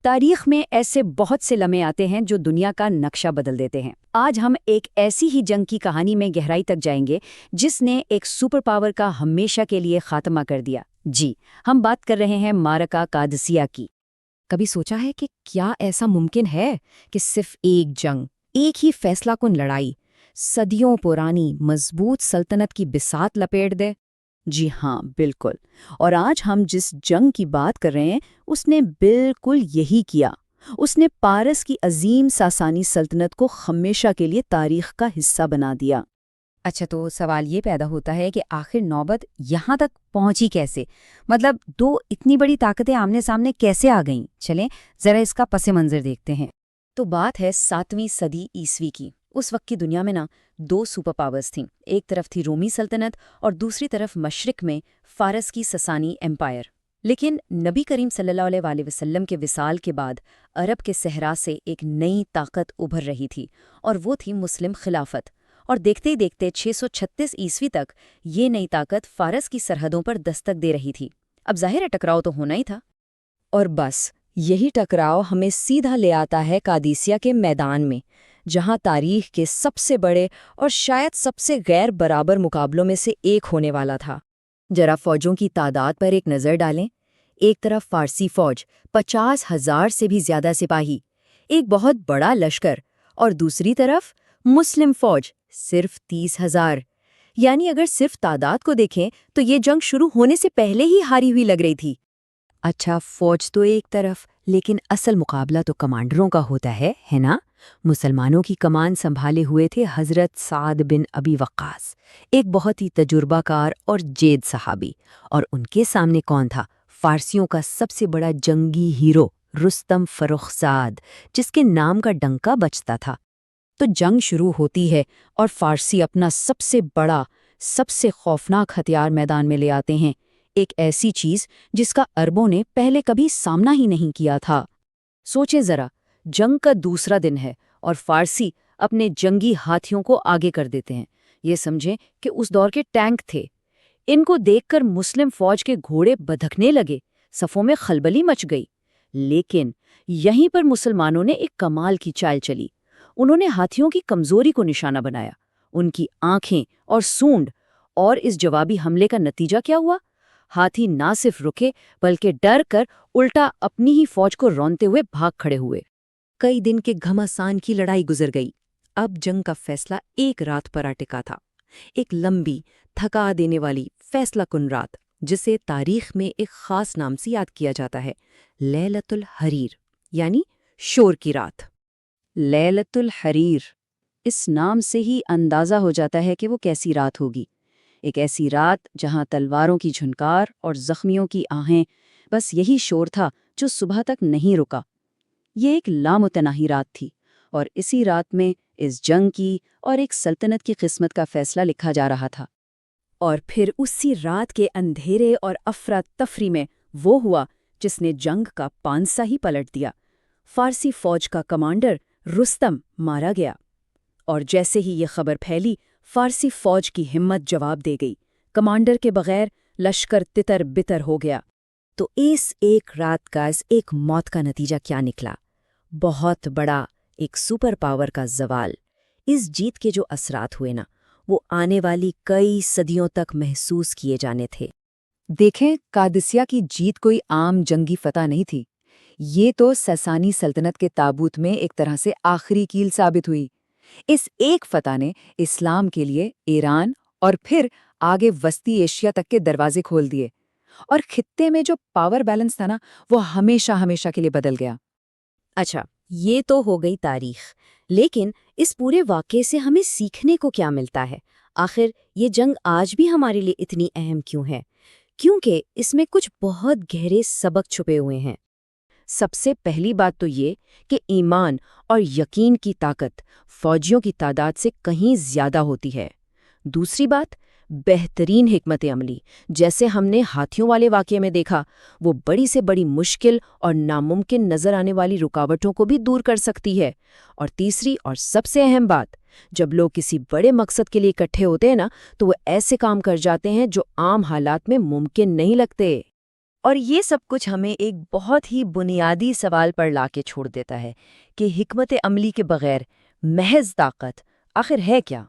تاریخ میں ایسے بہت سے لمحے آتے ہیں جو دنیا کا نقشہ بدل دیتے ہیں۔ آج ہم ایک ایسی ہی جنگ کی کہانی میں گہرائی تک جائیں گے جس نے ایک سپر پاور کا ہمیشہ کے لیے خاتمہ کر دیا۔ جی، ہم بات کر رہے ہیں معرکہ قادسیہ کی۔ کبھی سوچا ہے کہ کیا ایسا ممکن ہے کہ صرف ایک جنگ، ایک ہی فیصلہ کن لڑائی، صدیوں پرانی مضبوط سلطنت کی بساط لپیٹ دے؟ جی ہاں، بالکل۔ اور آج ہم جس جنگ کی بات کر رہے ہیں اس نے بالکل یہی کیا۔ اس نے پارس کی عظیم ساسانی سلطنت کو ہمیشہ کے لیے تاریخ کا حصہ بنا دیا۔ اچھا، تو سوال یہ پیدا ہوتا ہے کہ آخر نوبت یہاں تک پہنچی کیسے؟ مطلب دو اتنی بڑی طاقتیں آمنے سامنے کیسے آ گئیں؟ چلیں ذرا اس کا پس منظر دیکھتے ہیں۔ تو بات ہے 7ویں صدی عیسوی کی۔ اس وقت کی دنیا میں دو سپر پاورز تھیں۔ ایک طرف تھی رومی سلطنت اور دوسری طرف مشرق میں فارس کی سسانی ایمپائر۔ لیکن نبی کریم صلی اللہ علیہ وسلم کے وصال کے بعد عرب کے صحرا سے ایک نئی طاقت ابھر رہی تھی، اور وہ تھی مسلم خلافت۔ اور دیکھتے ہی دیکھتے 636 عیسوی تک یہ نئی طاقت فارس کی سرحدوں پر دستک دے رہی تھی۔ اب ظاہر ہے ٹکراؤ تو ہونا ہی تھا۔ اور بس یہی ٹکراؤ ہمیں سیدھا لے آتا ہے قادسیہ کے میدان میں، جہاں تاریخ کے سب سے بڑے اور شاید سب سے غیر برابر مقابلوں میں سے ایک ہونے والا تھا۔ ذرا فوجوں کی تعداد پر ایک نظر ڈالیں۔ ایک طرف فارسی فوج، 50,000 سے بھی زیادہ سپاہی، ایک بہت بڑا لشکر، اور دوسری طرف مسلم فوج، صرف 30,000۔ یعنی اگر صرف تعداد کو دیکھیں تو یہ جنگ شروع ہونے سے پہلے ہی ہاری ہوئی لگ رہی تھی۔ اچھا، فوج تو ایک طرف، لیکن اصل مقابلہ تو کمانڈروں کا ہوتا ہے نا؟ مسلمانوں کی کمان سنبھالے ہوئے تھے حضرت سعد بن ابی وقاص، ایک بہت ہی تجربہ کار اور جید صحابی۔ اور ان کے سامنے کون تھا؟ فارسیوں کا سب سے بڑا جنگی ہیرو رستم فرخزاد، جس کے نام کا ڈنکا بجتا تھا۔ تو جنگ شروع ہوتی ہے اور فارسی اپنا سب سے بڑا، سب سے خوفناک ہتھیار میدان میں لے آتے ہیں، ایک ایسی چیز جس کا عربوں نے پہلے کبھی سامنا ہی نہیں کیا تھا۔ سوچیں ذرا، جنگ کا دوسرا دن ہے اور فارسی اپنے جنگی ہاتھیوں کو آگے کر دیتے ہیں۔ یہ سمجھیں کہ اس دور کے ٹینک تھے۔ ان کو دیکھ کر مسلم فوج کے گھوڑے بدھکنے لگے، صفوں میں خلبلی مچ گئی۔ لیکن یہیں پر مسلمانوں نے ایک کمال کی چال چلی۔ انہوں نے ہاتھیوں کی کمزوری کو نشانہ بنایا، ان کی آنکھیں اور سونڈ، اور اس جوابی حملے کا نتیجہ کیا ہوا؟ ہاتھی نہ صرف رکے بلکہ ڈر کر الٹا اپنی ہی فوج کو رونتے ہوئے بھاگ کھڑے ہوئے۔ کئی دن کے گھمسان کی لڑائی گزر گئی۔ اب جنگ کا فیصلہ ایک رات پر ٹکا تھا، ایک لمبی، تھکا دینے والی فیصلہ کن رات، جسے تاریخ میں ایک خاص نام سے یاد کیا جاتا ہے، لیلۃ الحریر، یعنی شور کی رات۔ لیلۃ الحریر، اس نام سے ہی اندازہ ہو جاتا ہے کہ وہ کیسی رات ہوگی۔ ایک ایسی رات جہاں تلواروں کی جھنکار اور زخمیوں کی آہیں، بس یہی شور تھا جو صبح تک نہیں رکا۔ یہ ایک لامتناہی رات تھی، اور اسی رات میں اس جنگ کی اور ایک سلطنت کی قسمت کا فیصلہ لکھا جا رہا تھا۔ اور پھر اسی رات کے اندھیرے اور افراتفری میں وہ ہوا جس نے جنگ کا پانسا ہی پلٹ دیا۔ فارسی فوج کا کمانڈر رستم مارا گیا، اور جیسے ہی یہ خبر پھیلی، فارسی فوج کی ہمت جواب دے گئی۔ کمانڈر کے بغیر لشکر تتر بتر ہو گیا۔ تو اس ایک رات کا، اس ایک موت کا نتیجہ کیا نکلا؟ بہت بڑا، ایک سپر پاور کا زوال۔ اس جیت کے جو اثرات ہوئے وہ آنے والی کئی صدیوں تک محسوس کیے جانے تھے۔ دیکھیں، قادسیہ کی جیت کوئی عام جنگی فتح نہیں تھی۔ یہ تو ساسانی سلطنت کے تابوت میں ایک طرح سے آخری کیل ثابت ہوئی۔ اس ایک فتح نے اسلام کے لیے ایران اور پھر آگے وسطی ایشیا تک کے دروازے کھول دیے، اور خطے میں جو پاور بیلنس تھا وہ ہمیشہ کے لیے بدل گیا۔ اچھا، یہ تو ہو گئی تاریخ، لیکن اس پورے واقعے سے ہمیں سیکھنے کو کیا ملتا ہے؟ آخر یہ جنگ آج بھی ہمارے لیے اتنی اہم کیوں ہے؟ کیونکہ اس میں کچھ بہت گہرے سبق چھپے ہوئے ہیں۔ سب سے پہلی بات تو یہ کہ ایمان اور یقین کی طاقت فوجیوں کی تعداد سے کہیں زیادہ ہوتی ہے۔ دوسری بات، بہترین حکمت عملی، جیسے ہم نے ہاتھیوں والے واقعے میں دیکھا، وہ بڑی سے بڑی مشکل اور ناممکن نظر آنے والی رکاوٹوں کو بھی دور کر سکتی ہے۔ اور تیسری اور سب سے اہم بات، جب لوگ کسی بڑے مقصد کے لیے اکٹھے ہوتے ہیں تو وہ ایسے کام کر جاتے ہیں جو عام حالات میں ممکن نہیں لگتے۔ اور یہ سب کچھ ہمیں ایک بہت ہی بنیادی سوال پر لا کے چھوڑ دیتا ہے کہ حکمت عملی کے بغیر محض طاقت آخر ہے کیا؟